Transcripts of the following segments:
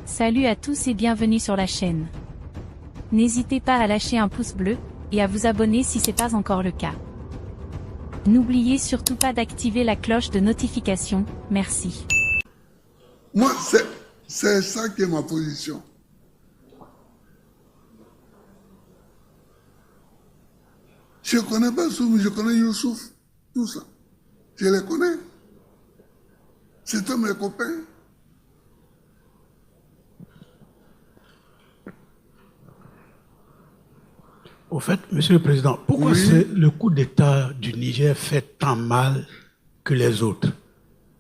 Salut à tous et bienvenue sur la chaîne. N'hésitez pas à lâcher un pouce bleu, et à vous abonner si ce n'est pas encore le cas. N'oubliez surtout pas d'activer la cloche de notification, merci. Moi, c'est ça qui est ma position. Je connais Bazoum, je connais Youssouf, tout ça. Je les connais. C'était mes copains. Au fait, Monsieur le Président, pourquoi le coup d'État du Niger fait tant mal que les autres?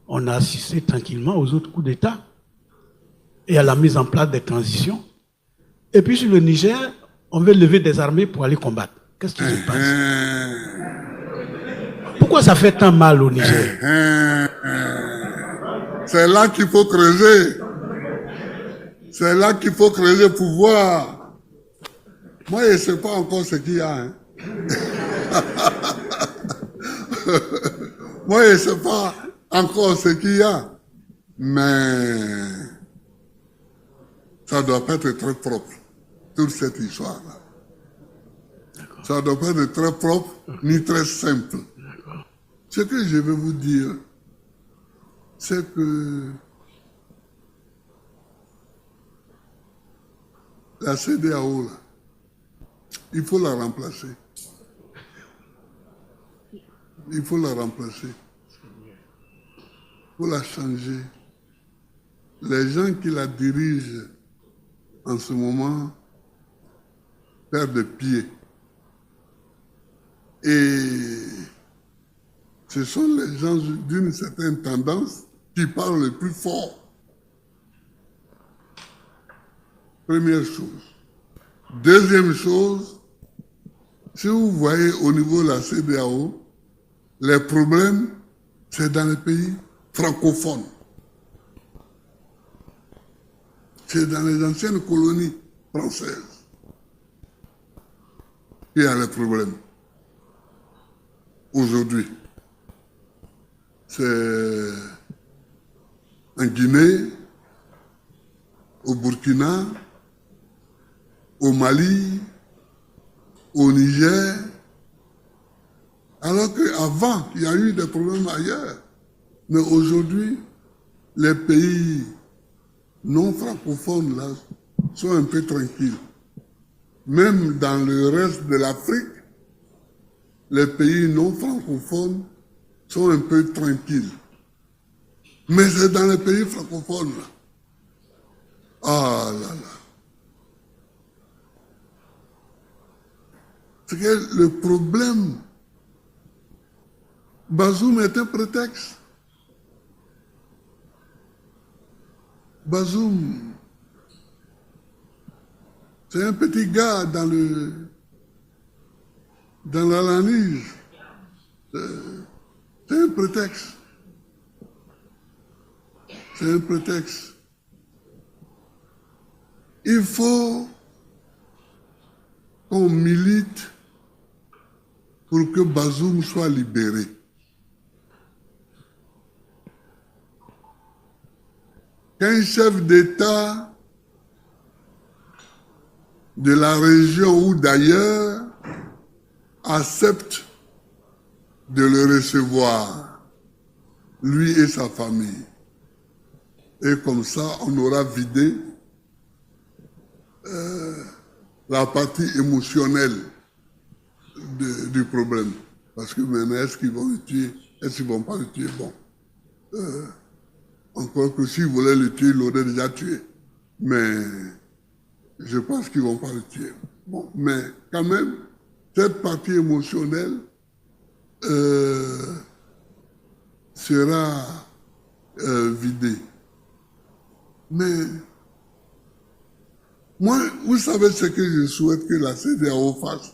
On a assisté tranquillement aux autres coups d'État et à la mise en place des transitions. Et puis sur le Niger, on veut lever des armées pour aller combattre. Qu'est-ce qui se passe? Pourquoi ça fait tant mal au Niger? C'est là qu'il faut creuser. C'est là qu'il faut creuser pour voir. Moi, je ne sais pas encore ce qu'il y a. Hein. Moi, je ne sais pas encore ce qu'il y a. Mais ça doit pas être très propre, toute cette histoire-là. Ça doit pas être très propre, ni très simple. Ce que je vais vous dire, c'est que la CEDEAO, là, il faut la remplacer. Il faut la remplacer. Il faut la changer. Les gens qui la dirigent en ce moment perdent pied. Et ce sont les gens d'une certaine tendance qui parlent le plus fort. Première chose. Deuxième chose, si vous voyez au niveau de la CEDEAO, les problèmes, c'est dans les pays francophones. C'est dans les anciennes colonies françaises qu'il y a les problèmes. Aujourd'hui, c'est en Guinée, au Burkina, au Mali, au Niger, alors qu'avant, il y a eu des problèmes ailleurs. Mais aujourd'hui, les pays non francophones là, sont un peu tranquilles. Même dans le reste de l'Afrique, les pays non francophones sont un peu tranquilles. Mais c'est dans les pays francophones là. Ah là là. C'est que le problème, Bazoum est un prétexte. Bazoum, c'est un petit gars dans l'analyse. C'est un prétexte. C'est un prétexte. Il faut qu'on milite pour que Bazoum soit libéré. Qu'un chef d'État de la région ou d'ailleurs accepte de le recevoir, lui et sa famille. Et comme ça, on aura vidé la partie émotionnelle du problème. Parce que maintenant, est-ce qu'ils vont le tuer? Est-ce qu'ils ne vont pas le tuer? Bon. Encore que s'ils voulaient le tuer, ils l'auraient déjà tué. Mais je pense qu'ils ne vont pas le tuer. Bon. Mais quand même, cette partie émotionnelle sera vidée. Mais moi, vous savez ce que je souhaite que la CEDEAO fasse?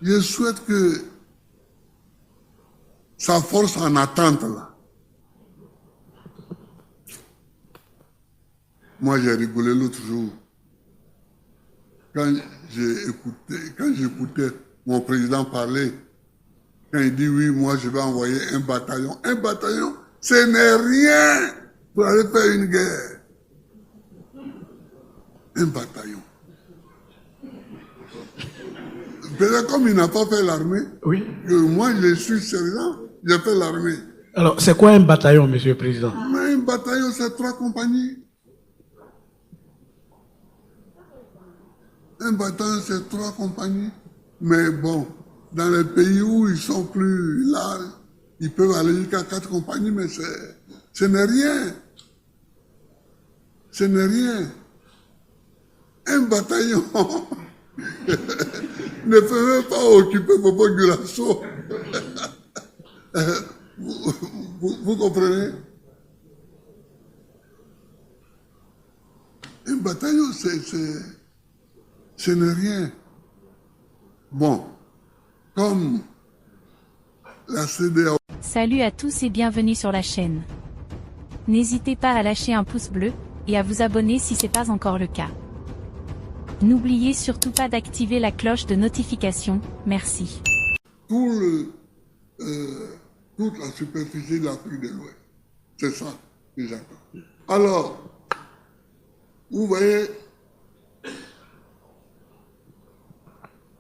Je souhaite que sa force en attente, là. Moi, j'ai rigolé l'autre jour. Quand j'écoutais mon président parler, quand il dit oui, moi je vais envoyer un bataillon. Un bataillon, ce n'est rien pour aller faire une guerre. un bataillon. Peut-être comme il n'a pas fait l'armée, Oui. que moi je suis sergent, j'ai fait l'armée. Alors, c'est quoi un bataillon, Monsieur le Président? Mais un bataillon, c'est 3 compagnies. Un bataillon, c'est 3 compagnies. Mais bon, dans les pays où ils sont plus larges, ils peuvent aller jusqu'à 4 compagnies, mais ce n'est rien. Ce n'est rien. Un bataillon ne peut même pas occuper Bobo Gulasso. Vous comprenez? Un bataillon, ce n'est rien. Bon, comme la CEDEAO. Salut à tous et bienvenue sur la chaîne. N'hésitez pas à lâcher un pouce bleu, et à vous abonner si ce n'est pas encore le cas. N'oubliez surtout pas d'activer la cloche de notification, merci. Toute la superficie de l'Afrique de l'Ouest. C'est ça que j'attends. Alors, vous voyez,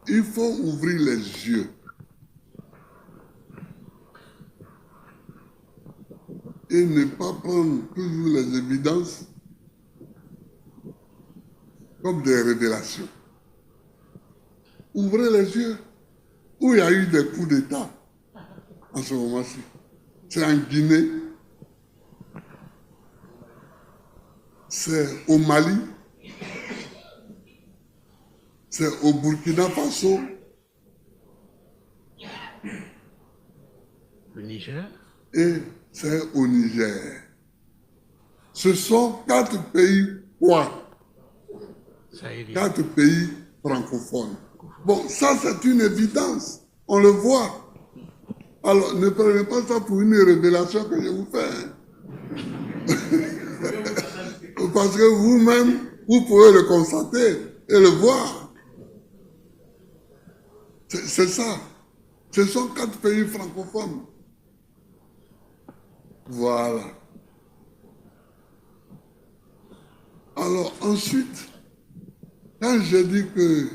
il faut ouvrir les yeux. Et ne pas prendre toujours les évidences comme des révélations. Ouvrez les yeux. Où il y a eu des coups d'État en ce moment-ci. C'est en Guinée, c'est au Mali, c'est au Burkina Faso. Le Niger. Et c'est au Niger. Ce sont 4 pays quoi? 4 pays francophones. Bon, ça c'est une évidence. On le voit. Alors, ne prenez pas ça pour une révélation que je vous fais. Parce que vous-même, vous pouvez le constater et le voir. C'est ça. Ce sont 4 pays francophones. Voilà. Alors ensuite, quand j'ai dit qu'il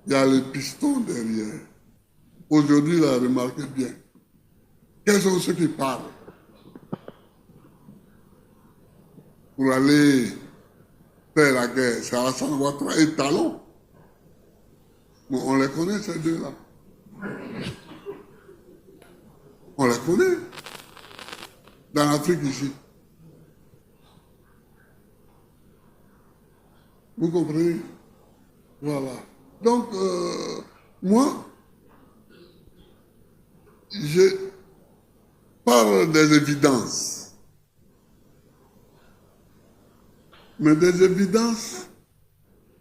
y a le piston derrière, aujourd'hui, là, remarquez bien, quels sont ceux qui parlent pour aller faire la guerre? C'est Alassane Ouattara et Talon. Bon, on les connaît, ces deux-là. On les connaît. Dans l'Afrique ici. Vous comprenez? Voilà. Donc, moi, je parle des évidences. Mais des évidences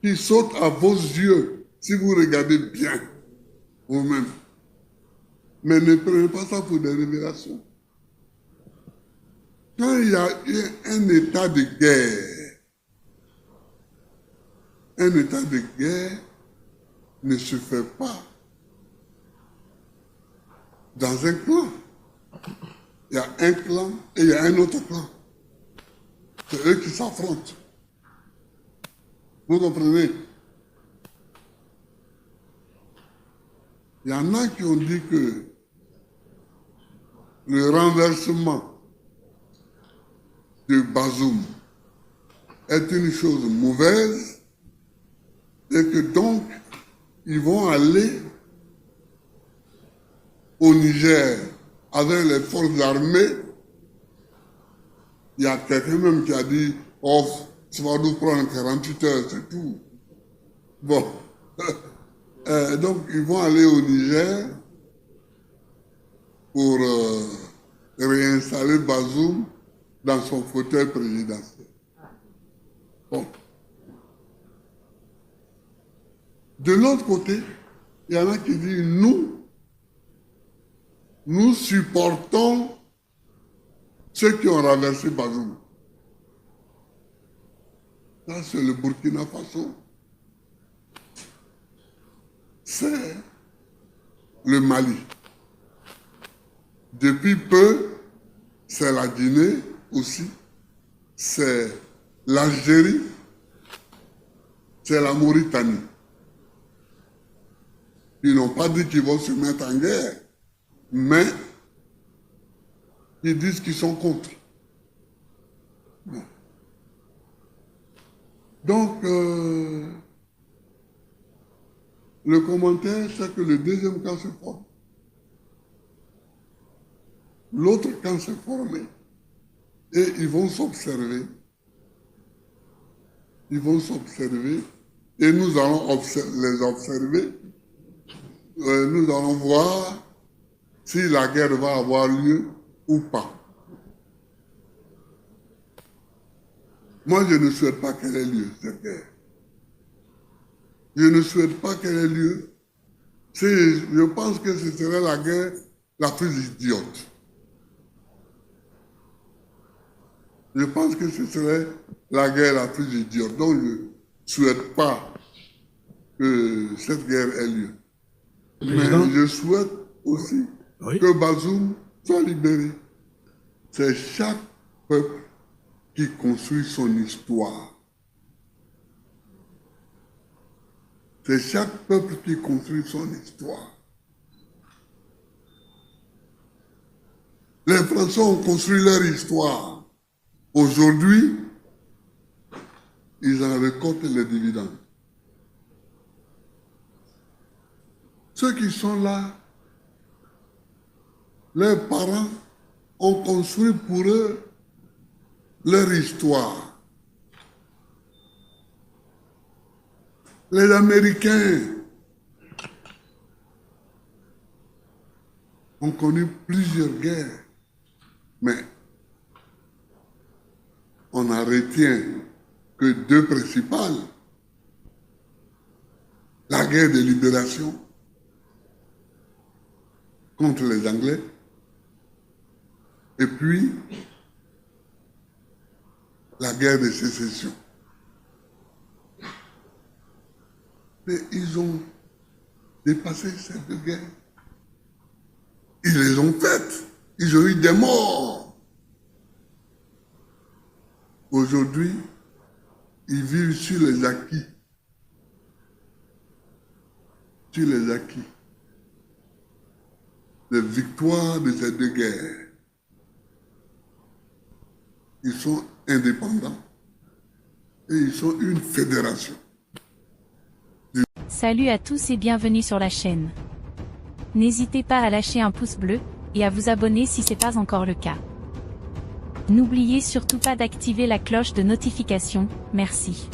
qui sautent à vos yeux si vous regardez bien vous-même. Mais ne prenez pas ça pour des révélations. Quand il y a eu un état de guerre ne se fait pas dans un clan. Il y a un clan et il y a un autre clan. C'est eux qui s'affrontent. Vous comprenez? Il y en a qui ont dit que le renversement de Bazoum est une chose mauvaise et que donc ils vont aller au Niger avec les forces armées. Il y a quelqu'un même qui a dit « Oh, ça va nous prendre 48 heures, c'est tout. » Bon. Donc ils vont aller au Niger pour réinstaller Bazoum dans son fauteuil présidentiel. Bon. De l'autre côté, il y en a qui disent nous supportons ceux qui ont renversé Bazoum. Ça, c'est le Burkina Faso. C'est le Mali. Depuis peu, c'est la Guinée aussi. C'est l'Algérie. c'est la Mauritanie. Ils n'ont pas dit qu'ils vont se mettre en guerre, mais ils disent qu'ils sont contre. Bon. Donc, le commentaire, c'est que le deuxième camp se forme. L'autre camp s'est formé. Et ils vont s'observer. Ils vont s'observer. Et nous allons les observer. Nous allons voir si la guerre va avoir lieu ou pas. Moi, je ne souhaite pas qu'elle ait lieu, cette guerre. Je ne souhaite pas qu'elle ait lieu. Je pense que ce serait la guerre la plus idiote. Je pense que ce serait la guerre la plus idiote. Donc, je ne souhaite pas que cette guerre ait lieu. Mais je souhaite aussi que Bazoum soit libéré. C'est chaque peuple qui construit son histoire. C'est chaque peuple qui construit son histoire. Les Français ont construit leur histoire. Aujourd'hui, ils en récoltent les dividendes. Ceux qui sont là, leurs parents ont construit pour eux leur histoire. Les Américains ont connu plusieurs guerres, mais on n'en retient que deux principales. La guerre de libération contre les Anglais, et puis la guerre de sécession. Mais ils ont dépassé ces deux guerres. Ils les ont faites. Ils ont eu des morts. Aujourd'hui, ils vivent sur les acquis. Sur les acquis. Les victoires de ces deux guerres. Ils sont indépendants et ils sont une fédération. Salut à tous et bienvenue sur la chaîne. N'hésitez pas à lâcher un pouce bleu et à vous abonner si ce n'est pas encore le cas. N'oubliez surtout pas d'activer la cloche de notification, merci.